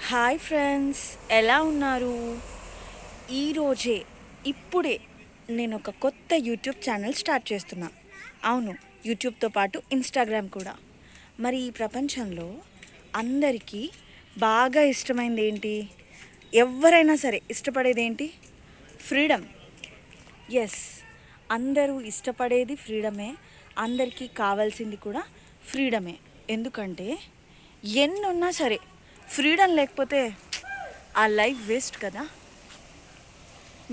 Hi friends, ఎలా ఉన్నారు? ఈరోజే ఇప్పుడే నేను ఒక కొత్త యూట్యూబ్ ఛానల్ స్టార్ట్ చేస్తున్నా. అవును, యూట్యూబ్తో పాటు ఇన్స్టాగ్రామ్ కూడా. మరి ఈ ప్రపంచంలో అందరికీ బాగా ఇష్టమైంది ఏంటి? ఎవరైనా సరే ఇష్టపడేది ఏంటి? ఫ్రీడమ్. ఎస్, అందరూ ఇష్టపడేది ఫ్రీడమే. అందరికీ కావాల్సింది కూడా ఫ్రీడమే. ఎందుకంటే ఎన్నున్నా సరే ఫ్రీడమ్ లేకపోతే ఆ లైఫ్ వేస్ట్ కదా.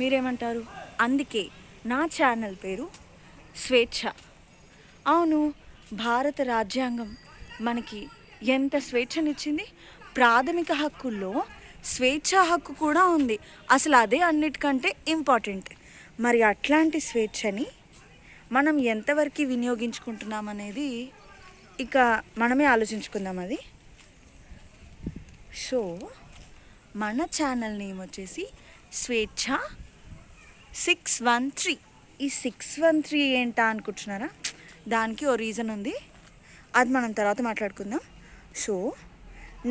మీరేమంటారు? అందుకే నా ఛానల్ పేరు స్వేచ్ఛ. అవును, భారత రాజ్యాంగం మనకి ఎంత స్వేచ్ఛనిచ్చింది. ప్రాథమిక హక్కుల్లో స్వేచ్ఛా హక్కు కూడా ఉంది. అసలు అదే అన్నిటికంటే ఇంపార్టెంట్. మరి అట్లాంటి స్వేచ్ఛని మనం ఎంతవరకు వినియోగించుకుంటున్నాం అనేది ఇక మనమే ఆలోచించుకుందాం. అది సో మన ఛానల్ నేమ్ వచ్చేసి స్వేచ్ఛ 613. ఈ 613 ఏంటా అనుకుంటున్నారా? దానికి ఓ రీజన్ ఉంది, అది మనం తర్వాత మాట్లాడుకుందాం. సో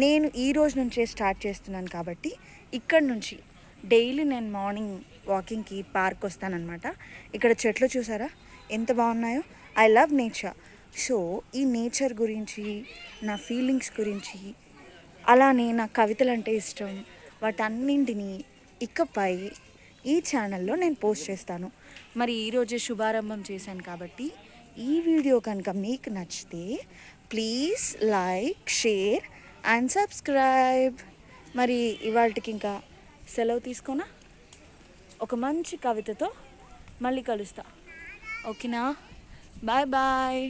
నేను ఈ రోజు నుంచే స్టార్ట్ చేస్తున్నాను కాబట్టి ఇక్కడ నుంచి డైలీ నేను మార్నింగ్ వాకింగ్కి పార్క్ వస్తానన్నమాట. ఇక్కడ చెట్లు చూసారా ఎంత బాగున్నాయో? I love nature. సో ఈ నేచర్ గురించి, నా ఫీలింగ్స్ గురించి, అలానే నా కవితలు అంటే ఇష్టం, వాటన్నింటినీ ఇకపై ఈ ఛానల్లో నేను పోస్ట్ చేస్తాను. మరి ఈరోజే శుభారంభం చేశాను కాబట్టి ఈ వీడియో కనుక మీకు నచ్చితే please like, share and subscribe. మరి ఇవాళకి ఇంకా సెలవు తీసుకోనా? ఒక మంచి కవితతో మళ్ళీ కలుస్తా. ఓకేనా? Bye bye.